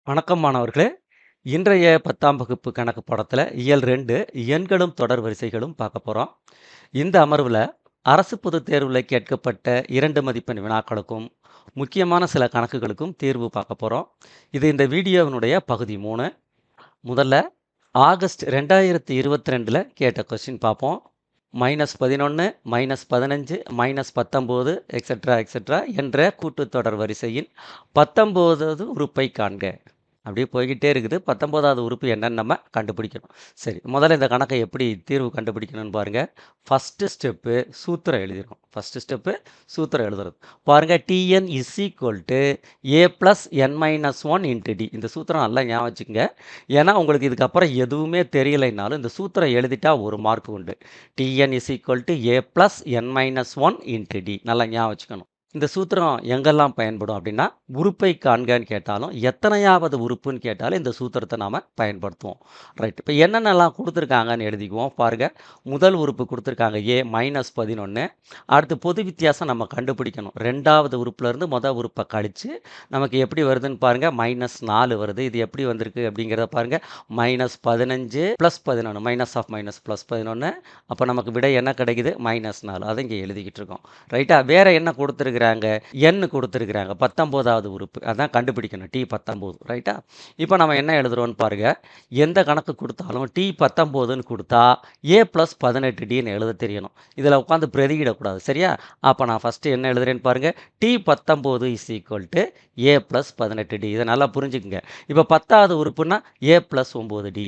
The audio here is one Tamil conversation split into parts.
வணக்கம் மாணவர்களே. இன்றைய 10ஆம் வகுப்பு கணக்கு பாடத்துல இயல் 2 எண்களும் தொடர் வரிசைகளும் பார்க்க போறோம். இந்த அமர்வுல அரசு பொதுத் தேர்வுல கேட்கப்பட்ட 2 மதிப்பெண் வினாக்களுக்கும், முக்கியமான சில கணக்குகளுக்கும் தீர்வு பார்க்க போறோம். இது இந்த வீடியோவினுடைய பகுதி 3. முதல்ல ஆகஸ்ட் 2022ல கேட்ட கொஸ்டின் பார்ப்போம். -11, -15, -19 எக்ஸெட்ரா என்ற கூட்டுத்தொடர் வரிசையின் 19வது உறுப்பை காண்க. அப்படியே போய்க்கிட்டே இருக்குது. 19வது உறுப்பு என்னன்னு நம்ம கண்டுபிடிக்கணும். சரி, முதல்ல இந்த கணக்கை எப்படி தீர்வு கண்டுபிடிக்கணும்னு பாருங்க. ஃபர்ஸ்ட் ஸ்டெப்பு சூத்திரம் எழுதிடும். ஃபர்ஸ்ட் ஸ்டெப்பு சூத்திரம் எழுதுறது. பாருங்க, Tn is equal to a + n-1 × d. இந்த சூத்திரம் நல்லா ஞாபகம் வச்சுக்கோங்க. ஏன்னா உங்களுக்கு இதுக்கப்புறம் எதுவுமே தெரியலைனாலும் இந்த சூத்திரம் எழுதிட்டா 1 மார்க் உண்டு. Tn is equal to a + n-1 × d. நல்லா ஞாபகம் வச்சுக்கணும். இந்த சூத்திரம் எங்கெல்லாம் பயன்படும் அப்படின்னா, உறுப்பை காண்கன்னு கேட்டாலும், எத்தனையாவது உறுப்புன்னு கேட்டாலும் இந்த சூத்திரத்தை நாம் பயன்படுத்துவோம். ரைட். இப்போ என்னென்னலாம் கொடுத்துருக்காங்கன்னு எழுதிக்குவோம். பாருங்க, முதல் உறுப்பு கொடுத்துருக்காங்க a -11. அடுத்து பொது வித்தியாசம் நம்ம கண்டுபிடிக்கணும். ரெண்டாவது உறுப்புலேருந்து முதல் உறுப்பை கழித்து நமக்கு எப்படி வருதுன்னு பாருங்க. -4 வருது. இது எப்படி வந்திருக்கு அப்படிங்கிறத பாருங்க. -15 + 11 -11 அப்போ நமக்கு விடை என்ன கிடைக்குது? -4. அதை இங்கே எழுதிக்கிட்டு இருக்கோம். ரைட்டா? வேற என்ன கொடுத்துருக்குறாங்க? n கொடுத்துருக்குறாங்க. 19வது உறுப்பு. அதான் கண்டுபிடிக்கணும். T19. ரைட்டா? இப்போ நம்ம என்ன எழுதுறோம்னு பாருங்க. எந்த கணக்கு கொடுத்தாலும் T19ன்னு கொடுத்தா a + 18dன்னு எழுத தெரியணும். இதில் உட்காந்து பிரதியிடக்கூடாது. சரியா? அப்போ நான் ஃபஸ்ட்டு என்ன எழுதுறேன்னு பாருங்க. T19 is equal to a + 18d. இதை நல்லா புரிஞ்சுக்குங்க. இப்போ 10வது உறுப்புன்னா a + 9d.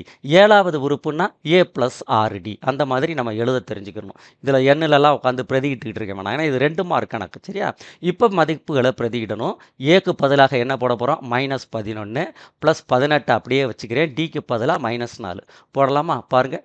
7வது உறுப்புன்னா a + 6d. அந்த மாதிரி நம்ம எழுத தெரிஞ்சுக்கணும். இதில் எண்ணிலலாம் உட்காந்து பிரதியிட்டுக்கிட்டு இருக்க வேணாம். ஏன்னா இது 2 மார்க் கணக்கு. சரியா? இப்போ மதிப்புகளை பிரதியிடணும். ஏக்கு பதிலாக என்ன போட போகிறோம்? -11 + 18 அப்படியே வச்சுக்கிறேன். டிக்கு பதிலாக -4 போடலாமா? பாருங்க,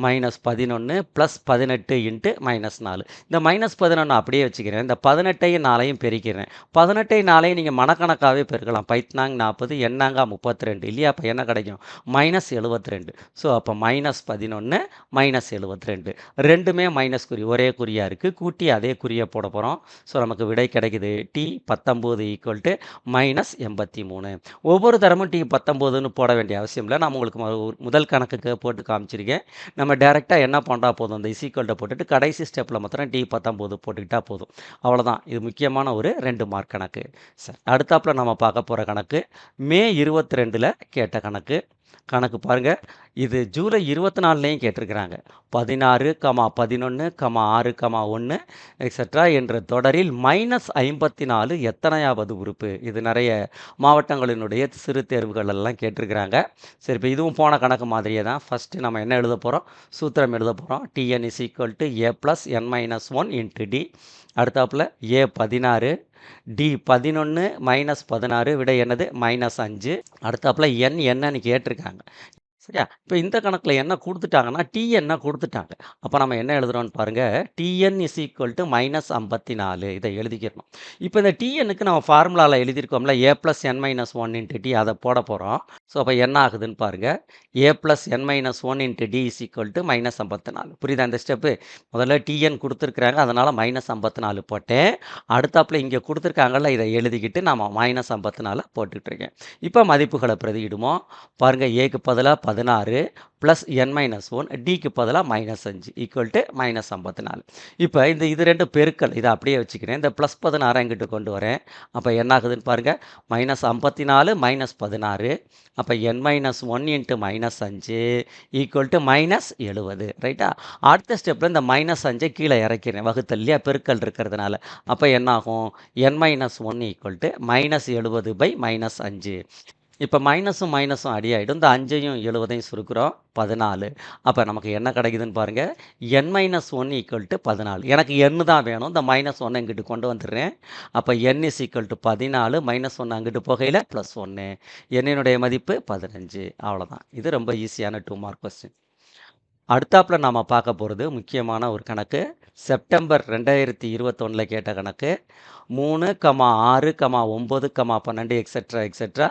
-11 + 18 × -4. இந்த -11 அப்படியே வச்சுக்கிறேன். இந்த 18ஐயும் 4ஐயும் பெருக்கிறேன். 18ஐயும் 4ஐயும் நீங்கள் மனக்கணக்காகவே பெருக்கலாம். 5 40 எண்ணாங்க 32 இல்லையா? அப்போ என்ன கிடைக்கும்? -72. ஸோ அப்போ -11 -72 ரெண்டுமே மைனஸ் குறி, ஒரே குறியாக இருக்குது. கூட்டி அதே குறியை போட போகிறோம். ஸோ நமக்கு விடை கிடைக்குது. T19 equal to -83. ஒவ்வொரு தரமும் T19ன்னு போட வேண்டிய அவசியம் இல்லை. நான் உங்களுக்கு முதல் கணக்குக்கு போட்டு காமிச்சிருக்கேன். நம்ம டைரெக்டாக என்ன பண்ணால் போதும், இந்த இசீக்வல்ட்டை போட்டுட்டு கடைசி ஸ்டெப்பில் மாத்திரம் T19 போட்டுக்கிட்டால் போதும். அவ்வளோதான். இது முக்கியமான ஒரு 2 மார்க் கணக்கு. சரி, அடுத்தாப்புல நம்ம பார்க்க போகிற கணக்கு மே 22ல் கேட்ட கணக்கு. கணக்கு பாருங்க. இது ஜூலை 24லையும் கேட்டிருக்கிறாங்க. 16, 11, 6, 1 எக்ஸெட்ரா என்ற தொடரில் -54 எத்தனையாவது உறுப்பு? இது நிறைய மாவட்டங்களினுடைய சிறு தேர்வுகள் எல்லாம் கேட்டிருக்கிறாங்க. சரி, இப்போ இதுவும் போன கணக்கு மாதிரியே தான். ஃபஸ்ட்டு நம்ம என்ன எழுத போகிறோம்? சூத்திரம் எழுத போகிறோம். Tn is equal to a + n-1 × d. அடுத்தாப்புல a 16, D11 -16 விடை என்னது? -5. அடுத்தாப்புல n என்னன்னு கேட்டிருக்காங்க. சரியா? இப்போ இந்த கணக்கில் என்ன கொடுத்துட்டாங்கன்னா Tn கொடுத்துட்டாங்க. அப்போ நம்ம என்ன எழுதுறோம்னு பாருங்க. Tn is equal to -54. இதை எழுதிக்கிறணும். இப்போ இந்த Tnக்கு நம்ம ஃபார்முலாவில் எழுதியிருக்கோம்ல, a + n-1 × d. அதை போட போகிறோம். ஸோ அப்போ என்ன ஆகுதுன்னு பாருங்க. a + n-1 × d is equal to -54. புரியுதா இந்த ஸ்டெப்பு? முதல்ல Tn கொடுத்துருக்குறாங்க, அதனால் -54 போட்டேன். அடுத்தாப்புல இங்கே கொடுத்துருக்காங்கல்ல, இதை எழுதிக்கிட்டு நம்ம -54 போட்டுக்கிட்டு இருக்கேன். இப்போ மதிப்புகளை பிரதியிடுவோம். பாருங்க, ஏக்கு பதிலாக 16 + n-1, டிக்கு பதிலாக -5 ஈக்குவல் டு -54. இப்போ இது 2 பெருக்கல், இதை அப்படியே வச்சுக்கிறேன். இந்த +16 எங்கிட்ட கொண்டு வரேன். அப்போ என்ன ஆகுதுன்னு பாருங்க. -54 -16 அப்போ n-1 × -5 ஈக்குவல் டு -70. ரைட்டா? அடுத்த ஸ்டெப்பில் இந்த -5 கீழே இறக்கிறேன். வகுத்தல் இல்லையா? பெருக்கல் இருக்கிறதுனால. அப்போ என்ன ஆகும்? n-1 equal to -70/-5. இப்போ மைனஸும் அடியாயிடும். இந்த 5ஐயும் 70ஐயும் சுருக்குறோம். 14. அப்போ நமக்கு என்ன கிடைக்குதுன்னு பாருங்க. n-1 equal to 14. எனக்கு n தான் வேணும். இந்த -1 இங்கிட்டு கொண்டு வந்துடுறேன். அப்போ n இஸ் ஈக்குவல் டு 14, -1 அங்கிட்டு போகையில் +1. என்னுடைய மதிப்பு 15. அவ்வளோதான். இது ரொம்ப ஈஸியான 2 மார்க் கொஸ்டின். அடுத்தாப்புல நாம் பார்க்க போகிறது முக்கியமான ஒரு கணக்கு. செப்டம்பர் 2021ல் கேட்ட கணக்கு. 3, 6, 9, 12 எக்ஸெட்ரா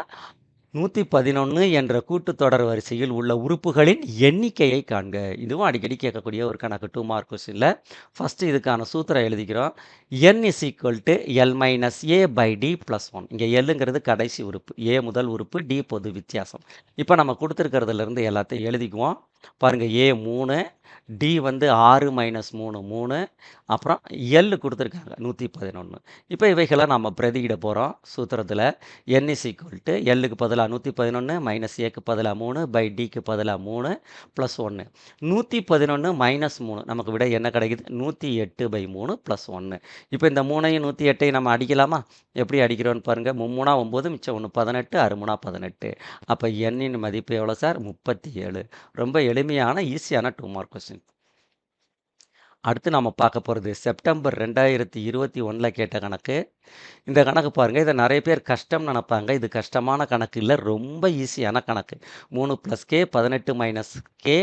111 என்ற கூட்டுத்தொடர் வரிசையில் உள்ள உறுப்புகளின் எண்ணிக்கையை காண்க. இதுவும் அடிக்கடி கேட்கக்கூடிய ஒரு கணக்கு 2 மார்க் கொஸ்டின்ல. ஃபர்ஸ்ட் இதுக்கான சூத்திரம் எழுதிக்கிறோம். n is equal to L minus A by D plus 1. இங்கே எல்லுங்கிறது கடைசி உறுப்பு, ஏ முதல் உறுப்பு, டி பொது வித்தியாசம். இப்போ நம்ம கொடுத்துருக்கிறதுல இருந்து எல்லாத்தையும் எழுதிக்குவோம். பாருங்க, ஏ 3, டி வந்து 6 மைனஸ் 3 3, அப்புறம் எல் கொடுத்துருக்காங்க 111. இப்போ இவைகளை நம்ம பிரதியிட போகிறோம் சூத்திரத்தில். n இஸ் ஈக்குவல் டு எல்லுக்கு பதிலாக 111 மைனஸ் ஏக்கு பதிலாக 3 பை டிக்கு பதிலாக 3 ப்ளஸ் 1. 111 மைனஸ் 3 நமக்கு விட என்ன கிடைக்குது? 108 பை 3 ப்ளஸ் 1. இப்போ இந்த 3ஐயும் 108ஐயும் நம்ம அடிக்கலாமா? எப்படி அடிக்கிறோன்னு பாருங்கள். 3 9, மிச்சம் 1 18, 6 18. அப்போ எண்ணின் மதிப்பு எவ்வளோ சார்? 37. ரொம்ப எளிமையான ஈஸியான 2 மார்க் கொஸ்டின். அடுத்து நம்ம பார்க்க போகிறது செப்டம்பர் 2021 கேட்ட கணக்கு. இந்த கணக்கு பாருங்கள். இதை நிறைய பேர் கஷ்டம்னு நினைப்பாங்க. இது கஷ்டமான கணக்கு இல்லை, ரொம்ப ஈஸியான கணக்கு. 3 + k 18 - k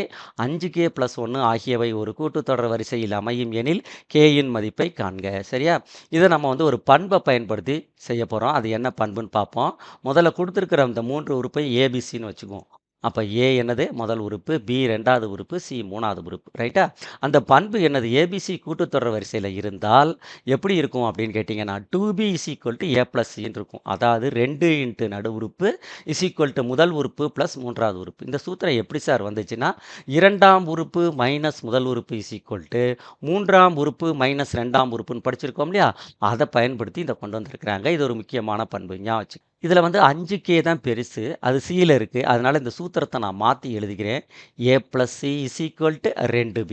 5k + 1 ஆகியவை ஒரு கூட்டுத்தொடர் வரிசையில் அமையும் எனில் கேயின் மதிப்பை காண்க. சரியா? இதை நம்ம வந்து ஒரு பண்பை பயன்படுத்தி செய்ய போகிறோம். அது என்ன பண்புன்னு பார்ப்போம். முதல்ல கொடுத்துருக்கிற அந்த 3 உறுப்பை ஏபிசின்னு வச்சுக்குவோம். அப்போ ஏ என்னது? முதல் உறுப்பு, பி ரெண்டாவது உறுப்பு, சி மூணாவது உறுப்பு. ரைட்டா? அந்த பண்பு என்னது? ஏபிசி கூட்டுத்தொடர் வரிசையில் இருந்தால் எப்படி இருக்கும் அப்படின்னு கேட்டிங்கன்னா 2b is equal to A plus சின்னு இருக்கும். அதாவது 2 இன்ட்டு நடு உறுப்பு இஸ் ஈக்குவல் டு முதல் உறுப்பு ப்ளஸ் மூன்றாவது உறுப்பு. இந்த சூத்திரம் எப்படி சார் வந்துச்சுன்னா, இரண்டாம் உறுப்பு மைனஸ் முதல் உறுப்பு இஸ் ஈக்குவல் டு மூன்றாம் உறுப்பு மைனஸ் ரெண்டாம் உறுப்புன்னு படிச்சிருக்கோம் இல்லையா? அதை பயன்படுத்தி இதை கொண்டு வந்திருக்கிறாங்க. இது ஒரு முக்கியமான பண்பு, ஞாபகம். இதில் வந்து 5k தான் பெருசு, அது சியில் இருக்குது. அதனால் இந்த சூத்திரத்தை நான் மாற்றி எழுதிக்கிறேன். A plus C is equal to 2b.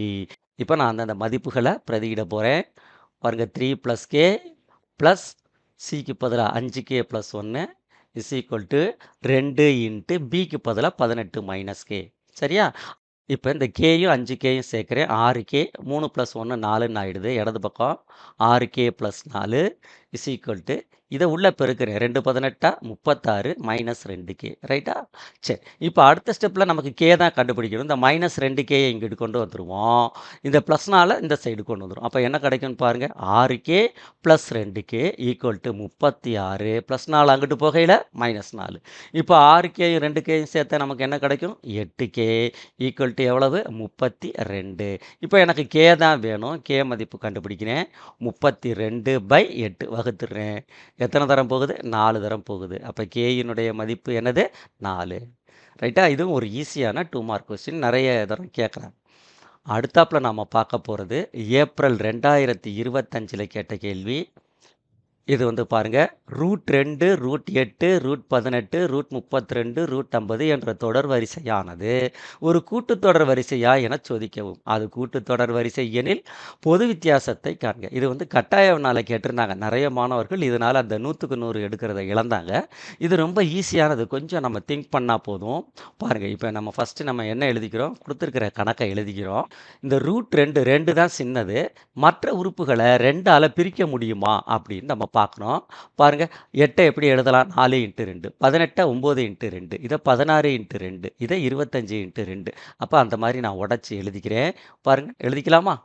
இப்போ நான் அந்த மதிப்புகளை பிரதியிட போகிறேன். பாருங்கள், 3 + k ப்ளஸ் சிக்கு பதிலாக 5k + 1 is equal to 2 into பிக்கு பதிலாக 18 - k. சரியா? இப்போ இந்த கேயும் 5kயும் சேர்க்குறேன். 6k 3 + 1 4ன்னு ஆகிடுது. இடது பக்கம் 6k + 4 இஸ் ஈக்குவல் டு இதை உள்ளே பெருக்கிறேன். 2 18 36 - 2k. ரைட்டா? சரி, இப்போ அடுத்த ஸ்டெப்பில் நமக்கு கே தான் கண்டுபிடிக்கணும். இந்த -2k இங்கிட்டு கொண்டு வந்துடுவோம். இந்த ப்ளஸ்னால் இந்த சைடு கொண்டு வந்துடும். அப்போ என்ன கிடைக்கும்னு பாருங்கள். 6k + 2k equal to 36 plus 4 அங்கிட்டு போகையில் -4. இப்போ 6kயும் 2kயும் சேர்த்தா நமக்கு என்ன கிடைக்கும்? 8k ஈக்குவல் டு எவ்வளவு? 32. இப்போ எனக்கு கே தான் வேணும். கே மதிப்பு கண்டுபிடிக்கிறேன். 32/8 வகுத்துடுறேன். எத்தனை தரம் போகுது? 4 தரம் போகுது. அப்போ கேயினுடைய மதிப்பு என்னது? 4. ரைட்டா? இதுவும் ஒரு ஈஸியான 2 மார்க் கொஸ்டின், நிறைய தரம் கேட்குறாங்க. அடுத்தாப்பில் நாம் பார்க்க போகிறது ஏப்ரல் 2025 கேட்ட கேள்வி. இது வந்து பாருங்கள், √2 √8 √18 √32 √50 என்ற தொடர் வரிசையானது ஒரு கூட்டுத்தொடர் வரிசையா என சோதிக்கவும். அது கூட்டுத்தொடர் வரிசை எனில் பொது வித்தியாசத்தை காண்க. இது வந்து கட்டாயம்னால கேட்டிருந்தாங்க நிறைய மாணவர்கள். இதனால் அந்த 100க்கு 100 எடுக்கிறத இழந்தாங்க. இது ரொம்ப ஈஸியானது, கொஞ்சம் நம்ம திங்க் பண்ணால் போதும். பாருங்கள், இப்போ நம்ம ஃபஸ்ட்டு நம்ம என்ன எழுதிக்கிறோம்? கொடுத்துருக்கிற கணக்கை எழுதிக்கிறோம். இந்த √2 2 தான் சின்னது. மற்ற உறுப்புகளை 2ஆல் பிரிக்க முடியுமா அப்படின்னு நம்ம பார்க்கணும். பாருங்கள், 8 எப்படி எழுதலாம்? 4 × 2. 18 9 × 2. இதை 16 × 2. இதை 25 × 2. அப்போ அந்த மாதிரி நான் உடச்சி எழுதிக்கிறேன். பாருங்கள், எழுதிக்கலாமா?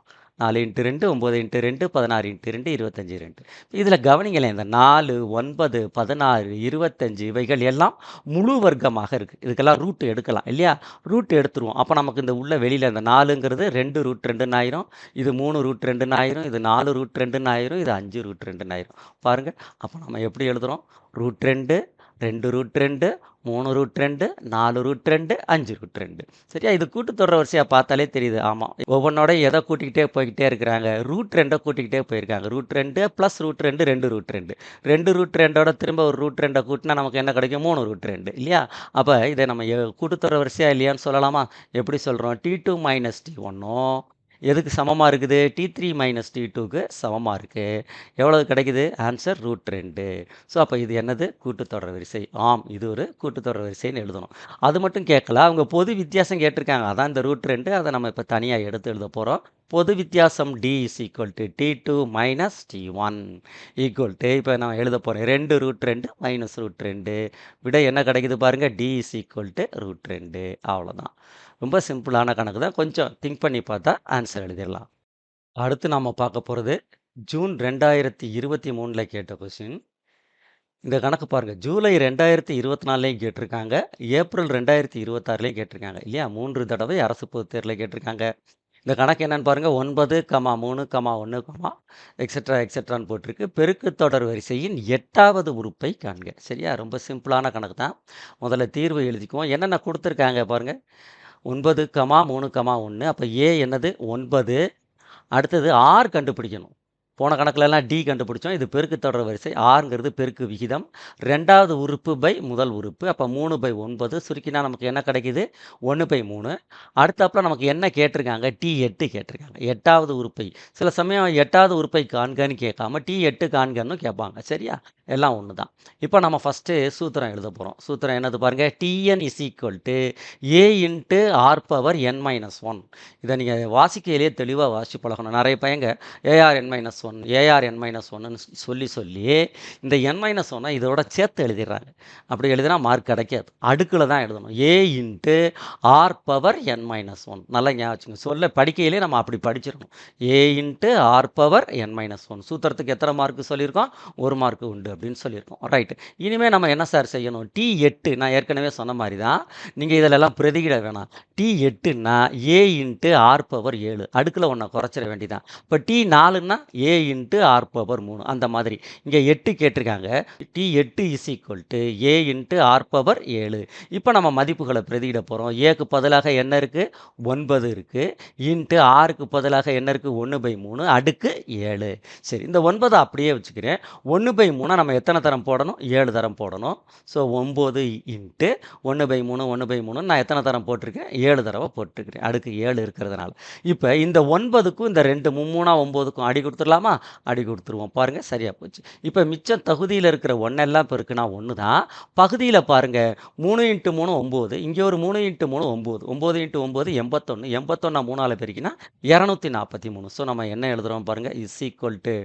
4 × 2 9 × 2 16 × 2 25 2. இதில் கவனிங்களேன், இந்த 4 9 16 25 இவைகள் எல்லாம் முழு வர்க்கமாக இருக்குது. இதுக்கெல்லாம் ரூட் எடுக்கலாம் இல்லையா? ரூட் எடுத்துருவோம். அப்போ நமக்கு இந்த உள்ள வெளியில் இந்த 4ங்கிறது 2 √2ன்னு ஆயிரும், இது 3 √2ன்னு ஆயிரும், இது 4 √2ன்னு ஆயிரும், இது 5 √2ன்னு ஆயிரும். பாருங்கள், அப்போ நம்ம எப்படி எழுதுகிறோம்? √2 2 √2 3 √2 4 √2 5 √2. சரியா? இது கூட்டுத்தொடர் வரிசையாக பார்த்தாலே தெரியுது. ஆமாம், ஒவ்வொன்றோட எதை கூட்டிக்கிட்டே போய்கிட்டே இருக்கிறாங்க? √2 கூட்டிக்கிட்டே போயிருக்காங்க. √2 + √2 2 √2. 2 √2ஓட திரும்ப ஒரு √2 கூட்டினா நமக்கு என்ன கிடைக்கும்? 3 √2 இல்லையா? அப்போ இதை நம்ம கூட்டுத்தொடர் வரிசையாக இல்லையான்னு சொல்லலாமா? எப்படி சொல்கிறோம்? T2 - T1 எதுக்கு சமமாக இருக்குது? T3 - T2க்கு சமமாக இருக்குது. எவ்வளவு கிடைக்குது? ஆன்சர் √2. ஸோ அப்போ இது என்னது? கூட்டுத்தொடர் வரிசை. ஆம், இது ஒரு கூட்டுத்தொடர் வரிசைன்னு எழுதணும். அது மட்டும் கேட்கல, அவங்க பொது வித்தியாசம் கேட்டிருக்காங்க. அதான் இந்த √2. அதை நம்ம இப்போ தனியாக எடுத்து எழுத போகிறோம். பொது வித்தியாசம் D = T2 - T1 equal to, இப்போ நான் எழுத போகிறேன், 2 √2 -√2. விட என்ன கிடைக்குது பாருங்கள்? D = √2. அவ்வளோதான். ரொம்ப சிம்பிளான கணக்கு தான். கொஞ்சம் திங்க் பண்ணி பார்த்தா ஆன்சர் எழுதிடலாம். அடுத்து நாம் பார்க்க போகிறது ஜூன் 2023 கேட்ட கொஸ்டின். இந்த கணக்கு பாருங்க. ஜூலை 2024லயும் கேட்டிருக்காங்க. ஏப்ரல் 2026லயும் கேட்டிருக்காங்க. இல்லையா? 3 தடவை அரசு பொதுத் தேர்வுல கேட்டிருக்காங்க. இந்த கணக்கு என்னன்னு பாருங்க. 9, 3, 1, எக்ஸெட்ரான்னு போட்டிருக்கு. பெருக்குத் தொடர் வரிசையின் 8வது உறுப்பை காண்க. சரியா? ரொம்ப சிம்பிளான கணக்கு தான். முதல்ல தீர்வு எழுதிக்குவோம். என்னென்ன குடுத்துருக்காங்க பாருங்க. 9, 3, 1. அப்ப ஏ என்னது? 9. அடுத்தது ஆர் கண்டுபிடிக்கணும். போன கணக்குலலாம் டி கண்டுபிடிச்சோம். இது பெருக்குத் தொடர் வரிசை. ஆர்ங்கிறது பெருக்கு விகிதம். 2வது உறுப்பு பை முதல் உறுப்பு. அப்ப 3/9 சுருக்கினா நமக்கு என்ன கிடைக்குது? 1/3. அடுத்தாப்புல நமக்கு என்ன கேட்டிருக்காங்க? T8 கேட்டிருக்காங்க. 8வது உறுப்பை. சில சமயம் 8வது உறுப்பை காண்கன்னு கேட்காம T8 காண்கன்னு கேட்பாங்க. சரியா? எல்லாம் ஒண்ணு தான். இப்ப நம்ம ஃபர்ஸ்ட்டு சூத்திரம் எழுதப் போறோம். சூத்திரம் என்னது பாருங்க. Tn A into R power n-1. இதை நீங்க வாசிக்கையிலேயே தெளிவா வாசிச்சு பழகணும். நிறைய பையங்க ARn-1 ARn-1ன்னு சொல்லி சொல்லி இந்த n-1 இதோட சேர்த்து எழுதிடுறாங்க. அப்படி எழுதினா மார்க் கிடைக்காது. அடுக்குல தான் எழுதணும். A into R power n-1. நல்லா ஞாபகம் வச்சுங்க. சொல்ல படிக்கையிலே நம்ம அப்படி படிச்சிடணும். A into R power n-1. சூத்திரத்துக்கு எத்தனை மார்க் சொல்லியிருக்கோம்? 1 மார்க் உண்டு அப்படின்னு சொல்லியிருக்கோம். ரைட். இனிமே நம்ம என்ன சார் செய்யணும்? T8 நான் ஏற்கனவே சொன்ன மாதிரி தான். நீங்க இதிலெல்லாம் பிரதியிட வேணாம். T8ன்னா A இன்ட்டு ஆர் பவர் 7. அடுக்குல 1 குறைச்சிட வேண்டியதான். இப்போ T4ன்னா A இன்ட்டு ஆர் பவர் 3. அந்த மாதிரி. இங்கே 8 கேட்டிருக்காங்க. T8 A into R power 7. இப்போ நம்ம மதிப்புகளை பிரதியிட போகிறோம். ஏக்கு பதிலாக என்ன இருக்கு? 9 இருக்கு. இன்ட்டு ஆருக்கு பதிலாக என்ன இருக்கு? 1/3 அடுக்கு 7. சரி, இந்த 9 அப்படியே வச்சுக்கிறேன். 1/3 நம்ம எத்தனை தரம் போடணும்? 7 தரம் போடணும். ஸோ 9 இன்ட்டு 1/3 நான் எத்தனை தரம் போட்டிருக்கேன்? 7 தடவை போட்டிருக்கிறேன். அடுக்கு 7 இருக்கிறதுனால. இப்போ இந்த 9க்கும் இந்த 2 3 9க்கும் அடி கொடுத்துடலாமா? அடி கொடுத்துருவோம். பாருங்க, சரியா போச்சு. இப்போ மிச்சம் தகுதியில் இருக்கிற 1 எல்லாம் பெருக்குனா 1 தான். பகுதியில் பாருங்க, 3 × 3 9. இங்கே ஒரு 3 × 3 9. 9 × 9 81. 81 3ஆல் பெருக்கினா 243. ஸோ நம்ம என்ன எழுதுறோம் பாருங்க. Is equal to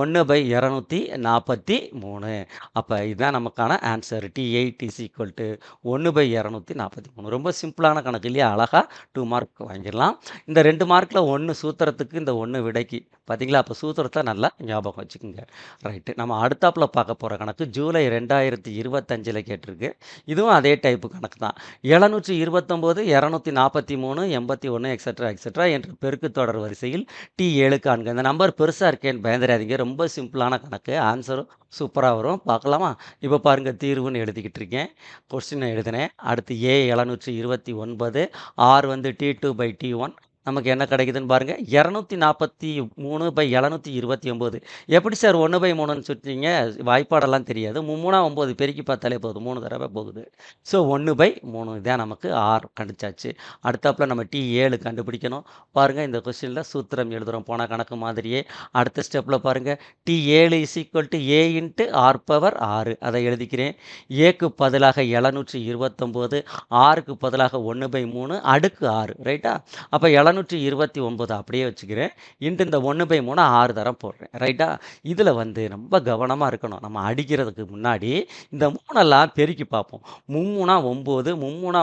1/243. அப்போ இதுதான் நமக்கான answer. T8 is equal to 1/243. ரொம்ப சிம்பிளான கணக்கு இல்லையா? அழகா 2 மார்க் வாங்கிடலாம். இந்த 2 மார்க்கில் 1 சூத்திரத்துக்கு, இந்த 1 விடைக்கு. பார்த்தீங்களா? அப்போ சூத்திரத்தை நல்லா ஞாபகம் வச்சுக்கோங்க. ரைட்டு. நம்ம அடுத்தாப்புல பார்க்க போகிற கணக்கு ஜூலை 2025ல் கேட்டிருக்கு. இதுவும் அதே டைப்பு கணக்கு தான். 729, 243, 81 எக்ஸெட்ரா என்ற பெருக்குத் தொடர் வரிசையில் T7 காண்க. இந்த நம்பர் பெருசாக இருக்கேன்னு பயந்துடாதீங்க. ரொம்ப சிம்பிளான கணக்கு. ஆன்சரும் சூப்பராக வரும். பார்க்கலாமா? இப்போ பாருங்க, தீர்வுன்னு எழுதிக்கிட்டு இருக்கேன். கொஸ்டின் எழுதினேன். அடுத்து A 729, ஆர் வந்து T2/T1. நமக்கு என்ன கிடைக்குதுன்னு பாருங்க. 243/729. எப்படி சார் 1/3ன்னு சொல்லிட்டீங்க? வாய்ப்பாடெல்லாம் தெரியாது. 3 9 பெருக்கி பார்த்தாலே போதும். 3 தடவை போகுது. ஸோ 1/3 இதான் நமக்கு ஆர் கண்டுச்சாச்சு. அடுத்தாப்புல நம்ம T7 கண்டுபிடிக்கணும். பாருங்க, இந்த கொஸ்டினில் சூத்திரம் எழுதுகிறோம் போன கணக்கு மாதிரியே. அடுத்த ஸ்டெப்பில் பாருங்க, T7 is equal to A into R power 6. அதை எழுதிக்கிறேன். ஏக்கு பதிலாக 729, ஆருக்கு பதிலாக 1/3 அடுக்கு 6. ரைட்டா? அப்போ 729 அப்படியே வச்சுக்கிறேன். இன்ட்டு இந்த 1/3 6 தரம் போடுறேன். ரைட்டா? இதில் வந்து ரொம்ப கவனமாக இருக்கணும். நம்ம அடிக்கிறதுக்கு முன்னாடி இந்த 3எல்லாம் பெருக்கி பார்ப்போம். 3 9, 3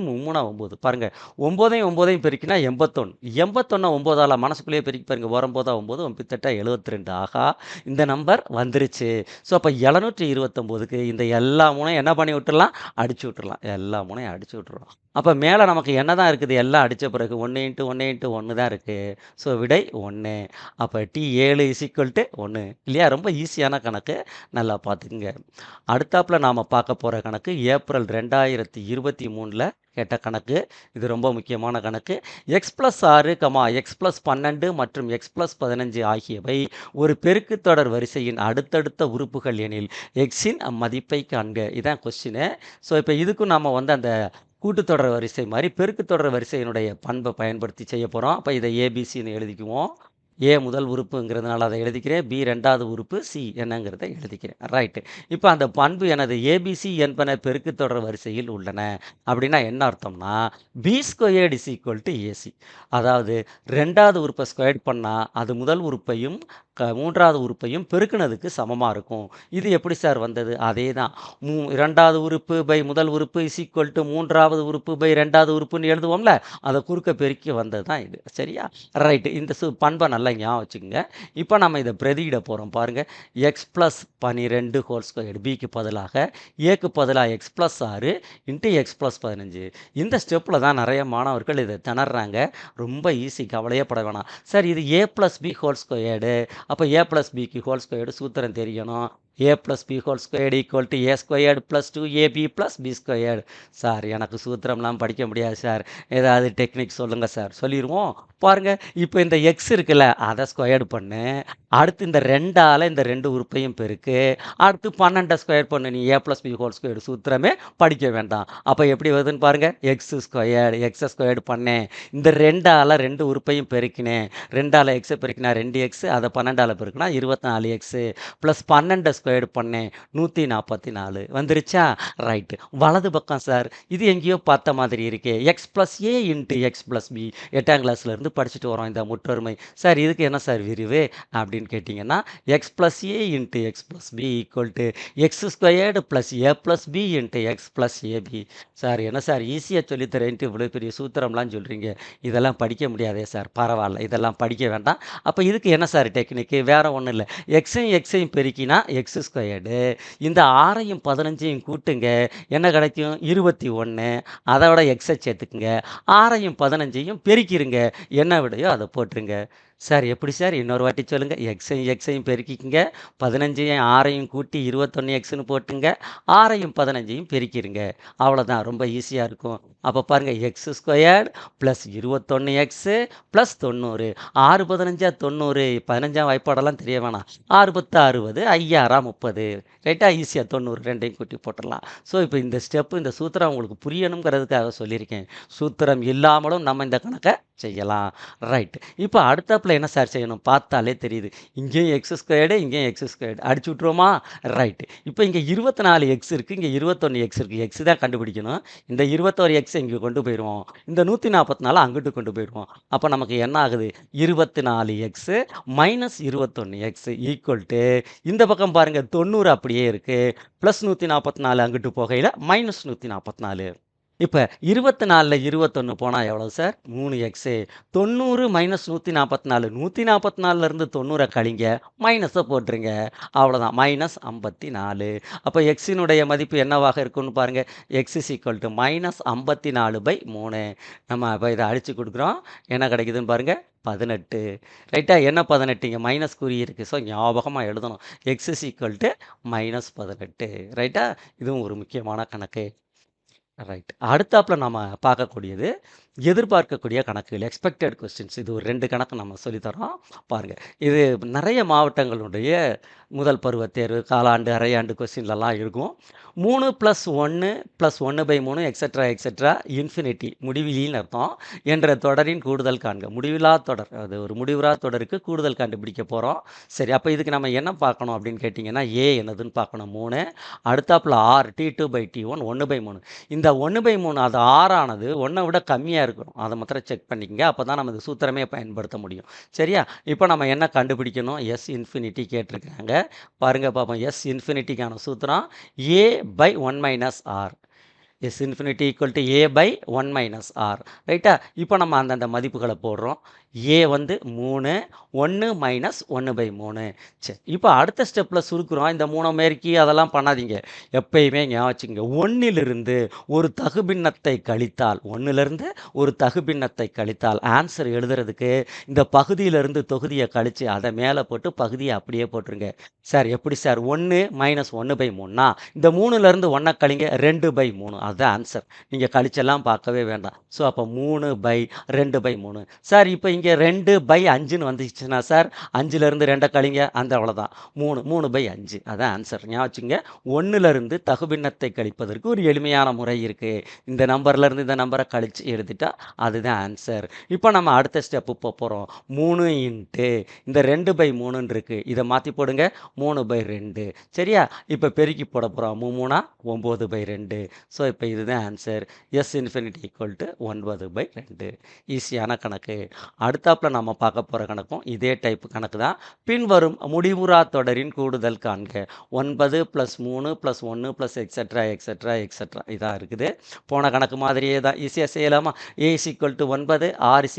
9 பாருங்க. 9 பெருக்கினா 81. 81 9ஆல் மனசுக்குள்ளேயே பெருக்கி பாருங்க. 9 9 9 72. ஆகா, இந்த நம்பர் வந்துருச்சு. ஸோ அப்போ 729க்கு இந்த எல்லா மூணையும் என்ன பண்ணி விட்டுடலாம்? அடிச்சு விட்டுடலாம். எல்லா மூணையும் அடிச்சு விட்டுறோம். அப்போ மேலே நமக்கு என்ன தான் இருக்குது? எல்லாம் அடித்த பிறகு 1 × 1 × 1 தான் இருக்குது. ஸோ விடை 1. அப்போ T7 இஸ் ஈக்குவல் டு 1. இல்லையா? ரொம்ப ஈஸியான கணக்கு. நல்லா பார்த்துக்குங்க. அடுத்தாப்புல நாம் பார்க்க போகிற கணக்கு ஏப்ரல் 2023ல் கேட்ட கணக்கு. இது ரொம்ப முக்கியமான கணக்கு. x+6, x+12 மற்றும் x+15 ஆகியவை ஒரு பெருக்குத் தொடர் வரிசையின் அடுத்தடுத்த உறுப்புகள் எனில் எக்ஸின் மதிப்பை காண்க. இதான் கொஸ்டின். ஸோ இப்போ இதுக்கும் நம்ம வந்து அந்த கூட்டுத்தொடர் வரிசை மாதிரி பெருக்குத் தொடர் வரிசையினுடைய பண்பை பயன்படுத்தி செய்ய போகிறோம். அப்போ இதை ஏபிசின்னு எழுதிக்குவோம். ஏ முதல் உறுப்புங்கிறதுனால அதை எழுதிக்கிறேன். பி 2வது உறுப்பு, சி என்னங்கிறத எழுதிக்கிறேன். ரைட்டு. இப்போ அந்த பண்பு எனது ஏபிசி என்பன பெருக்குத் தொடர் வரிசையில் உள்ளன. அப்படின்னா என்ன அர்த்தம்னா, B² is equal to AC. அதாவது 2வது உறுப்பை ஸ்கொயர் பண்ணால் அது முதல் உறுப்பையும், மூன்றாவது உறுப்பையும் பெருக்குனதுக்கு சமமா இருக்கும். இது எப்படி சார் வந்தது? அதே தான். 2வது உறுப்பு பை முதல் உறுப்பு இஸ் ஈக்குவல் டூ 3வது உறுப்பு பை 2வது உறுப்புன்னு எழுதுவோம்ல, அத குறுக்க பெருக்கி வந்தது தான் இது. சரியா? ரைட். இந்த பண்ப நல்லா ஞாபகம் வச்சுக்கங்க. இப்ப நம்ம இத பிரதியிட போறோம் பாருங்க. எக்ஸ் பிளஸ் 12 ஹோல் ஸ்கொயர்டு பிக்கு பதிலாக ஏக்கு பதிலா X plus 6 into X plus 15. இந்த ஸ்டெப்ல தான் நெறைய மாணவர்கள் இத திணர்றாங்க. ரொம்ப ஈஸி, கவலையே பட வேணாம். சார் இது A plus B whole squared. அப்ப ஏ பிளஸ் பிக்கு ஹோல் ஸ்கொயர்டு சூத்திரம் தெரியணும். A plus B whole squared equal to A squared plus 2ab plus B squared. Sir எனக்கு சூத்திரம்லாம் படிக்க முடியாது சார், ஏதாவது டெக்னிக் சொல்லுங்க சார். சொல்லிடுவோம் பாருங்க. இப்போ இந்த எக்ஸ் இருக்குல்ல, அதை ஸ்கொயர்டு பண்ணு. அடுத்து இந்த 2ஆல் இந்த 2 உறுப்பையும் பெருக்கு. அடுத்து 12 ஸ்கொயர் பண்ணு. நீ ஏ ப்ளஸ் பி ஹோல் ஸ்கொயர்டு சூத்திரமே படிக்க வேண்டாம். அப்போ எப்படி வருதுன்னு பாருங்க. எக்ஸ் ஸ்கொயர்டு, எக்ஸை ஸ்கொயர்டு பண்ணேன். இந்த 2ஆல் 2 உறுப்பையும் பெருக்கினேன். 2ஆல் எக்ஸை பெருக்கினா 2x, அதை 12ஆல் பெருக்கினா 24x ப்ளஸ் 12 ஸ்கொயர்டு பண்ணேன். 144 வந்துருச்சா? ரைட்டு. வலது பக்கம் சார், இது எங்கேயோ பார்த்த மாதிரி இருக்கே. X plus A into X plus B 8ஆம் கிளாஸ்லேருந்து படிச்சுட்டு வரோம் இந்த முற்றொருமை. சார் இதுக்கு என்ன சார் விரிவு அப்படின்னு கேட்டிங்கன்னா, X plus A into X plus B equal to X squared plus A plus B into X plus AB. Sir என்ன சார் ஈஸியாக சொல்லித்தரேன்ட்டு இவ்வளோ பெரிய சூத்திரம்லாம் சொல்கிறீங்க, இதெல்லாம் படிக்க முடியாதே சார். பரவாயில்ல, இதெல்லாம் படிக்க வேண்டாம். அப்போ இதுக்கு என்ன சார் டெக்னிக்கு? வேறு ஒன்றும் இல்லை. எக்ஸையும் பெருக்கினா எக்ஸ் ஸ்கொயர்டு, இந்த 6ஐயும் 15ஐயும் கூட்டுங்க, என்ன கிடைக்கும்? 21. அதோட எக்ஸை சேர்த்துக்குங்க, 6ஐயும் 15ஐயும் பெருக்கிருங்க, என்ன விடையோ அதை போட்டுருங்க. சார் எப்படி சார்? இன்னொரு வாட்டி சொல்லுங்கள். எக்ஸையும் பெருக்கிக்குங்க, 15ஐயும் 6ஐயும் கூட்டி 21xன்னு போட்டுங்க, 6ஐயும் 15ஐயும் பெருக்கிருங்க. அவ்வளோதான், ரொம்ப ஈஸியாக இருக்கும். அப்போ பாருங்கள், X squared plus 21x plus 90. 6 15 90, 15ஆம் வாய்ப்பாடெல்லாம் தெரிய வேணாம். 6 10 60, 5 6 30. ரைட்டா? ஈஸியாக 90 ரெண்டையும் கூட்டி போட்டுடலாம். ஸோ இப்போ இந்த ஸ்டெப்பு, இந்த சூத்திரம் உங்களுக்கு புரியணுங்கிறதுக்காக சொல்லியிருக்கேன். சூத்திரம் இல்லாமலும் நம்ம இந்த கணக்கை செய்யலாம். ரைட். இப்போ அடுத்தாப்புல என்ன சார் செய்யணும்? பார்த்தாலே தெரியுது. இங்கேயும் எக்ஸ் ஸ்கொயர்டு, இங்கேயும் எக்ஸ் ஸ்கொயர்டு. அடிச்சு விட்ருவோமா? ரைட்டு. இப்போ இங்கே 24x இருக்குது, இங்கே 21x இருக்குது. எக்ஸ் தான் கண்டுபிடிக்கணும். இந்த 21x இங்கே கொண்டு போயிடுவோம். இந்த 144 அங்கிட்டு கொண்டு போயிடுவோம். அப்போ நமக்கு என்ன ஆகுது? 24x minus 21x equal to, இந்த பக்கம் பாருங்கள் 90 அப்படியே இருக்குது, ப்ளஸ் 144 அங்கிட்டு போகையில் மைனஸ் 144. இப்போ 24ல் 21 போனால் எவ்வளோ சார்? 3x. 90 மைனஸ் 144, 144லேருந்து 90 கழிங்க, மைனஸை போட்டுருங்க. அவ்வளோதான், மைனஸ் 54. அப்போ எக்ஸினுடைய மதிப்பு என்னவாக இருக்குன்னு பாருங்கள். X is equal to minus 54/3. நம்ம இப்போ இதை அடித்து கொடுக்குறோம், என்ன கிடைக்குதுன்னு பாருங்கள். 18. ரைட்டா? என்ன 18? இங்கே மைனஸ் குறி இருக்குது. ஸோ ஞாபகமாக எழுதணும். X is equal to minus 18. ரைட்டா? இதுவும் ஒரு முக்கியமான கணக்கு. ரைட். அடுத்தாப்புல நம்ம பார்க்கக்கூடியது எதிர்பார்க்கக்கூடிய கணக்குகள், எக்ஸ்பெக்டட் கொஸ்டின்ஸ். இது ஒரு 2 கணக்கு நம்ம சொல்லித்தரோம் பாருங்கள். இது நிறைய மாவட்டங்களுடைய முதல் பருவ தேர்வு, காலாண்டு, அரையாண்டு கொஸ்டின்லலாம் இருக்கும். 3 + 1 + 1/3 எக்ஸெட்ரா எக்ஸெட்ரா இன்ஃபினிட்டி, முடிவிலின்னு அர்த்தம், என்ற தொடரின் கூடுதல் காண்க. முடிவிலா தொடர், அது ஒரு முடிவுறா தொடருக்கு கூடுதல் கண்டுபிடிக்க போகிறோம். சரி, அப்போ இதுக்கு நம்ம என்ன பார்க்கணும் அப்படின்னு கேட்டிங்கன்னா, ஏ என்னதுன்னு பார்க்கணும் 3. அடுத்தாப்புல ஆர் T2/T1 1/3. இந்த 1/3 அது ஆறானது 1 விட கம்மியாக இருக்கணும். அதை மாத்திரம் செக் பண்ணிக்கங்க. அப்போ தான் நம்ம இந்த சூத்திரமே பயன்படுத்த முடியும். சரியா? இப்போ நம்ம என்ன கண்டுபிடிக்கணும்? எஸ் இன்ஃபினிட்டி கேட்டிருக்காங்க. பாருங்க பார்ப்போம். எஸ் இன்ஃபினிட்டிக்கான சூத்திரம் a/1 - r. S infinity equal to a/1 - r. ரைட்டா? இப்போ நம்ம அந்தந்த மதிப்புகளை போடுறோம். ஏ வந்து 3, 1 மைனஸ் 1/3. சரி, இப்போ அடுத்த ஸ்டெப்பில் சுருக்குறோம். இந்த 3 மேற்கி அதெல்லாம் பண்ணாதீங்க. எப்பயுமே ஞாபகம் வச்சுங்க, 1லிருந்து ஒரு தகுபின்னத்தை கழித்தால், 1லிருந்து ஒரு தகுபின்னத்தை கழித்தால் ஆன்சர் எழுதுறதுக்கு இந்த பகுதியிலிருந்து தொகுதியை கழித்து அதை மேலே போட்டு பகுதியை அப்படியே போட்டுருங்க. சார் எப்படி சார்? 1 மைனஸ் 1/3னா இந்த 3லேருந்து 1 கழிங்க, 2/3. அதுதான் ஆன்சர். நீங்கள் கழிச்செல்லாம் பார்க்கவே வேண்டாம். ஸோ அப்போ 3/2/3. சார் இப்போ இங்கே 2/5ன்னு வந்துச்சுன்னா சார், 5லேருந்து 2 கழிங்க, அந்த அவ்வளோதான், 3/5. அதான் ஆன்சர். ஞாபகம் வச்சுங்க. 1லிருந்து தகுபின்னத்தை கழிப்பதற்கு ஒரு எளிமையான முறை இருக்குது. இந்த நம்பர்லேருந்து இந்த நம்பரை கழித்து எழுதிட்டா அதுதான் ஆன்சர். இப்போ நம்ம அடுத்த ஸ்டெப்பு போகிறோம். 3 இன்ட்டு இந்த 2/3 இருக்குது, இதை மாற்றி போடுங்க, 3/2. சரியா? இப்போ பெருக்கி போட போகிறோம். 3 9/2. ஸோ இப்போ இதுதான் answer. S infinity equal to 9/2. ஈஸியான கணக்கு. அடுத்தாப்புல நம்ம பார்க்க போற கணக்கும் இதே டைப் கணக்கு தான். பின்வரும் முடிவுறா தொடரின் கூடுதல் காண்க. 9 + 3 + 1 + எக்ஸெட்ரா, எக்ஸெட்ரா, எக்ஸெட்ரா இதான் இருக்குது. போன கணக்கு மாதிரியே தான். ஈஸியா செய்யலாமா? A = 9, R =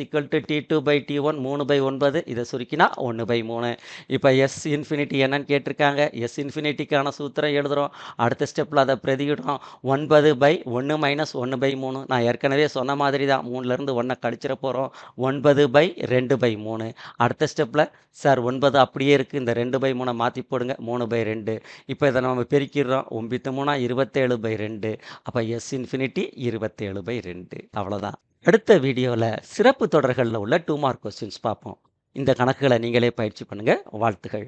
T2/T1 3/9 இதை சுருக்கினா 1/3. இப்போ S இன்ஃபினிட்டி என்னன்னு கேட்டிருக்காங்க. S இன்ஃபினிட்டிக்கான சூத்திரம் எழுதுறோம். அடுத்த ஸ்டெப்பில் அதை பிரதியிடுறோம். 9/1 - 1/3. நான் ஏற்கனவே சொன்ன மாதிரி தான். 3லேருந்து 1 கழிச்சிட போகிறோம். 9/2/3. அடுத்த ஸ்டெப்பில் சார் 9 அப்படியே இருக்குது, இந்த 2/3 மாற்றி போடுங்க, 3/2. இப்போ இதை நம்ம பெருக்கிடுறோம். 9 3 27/2. அப்போ S இன்ஃபினிட்டி 27/2. அவ்வளோதான். அடுத்த வீடியோவில் சிறப்பு தொடர்களில் உள்ள 2 மார்க் கொஸ்டின்ஸ் பார்ப்போம். இந்த கணக்குகளை நீங்களே பயிற்சி பண்ணுங்க. வாழ்த்துகள்.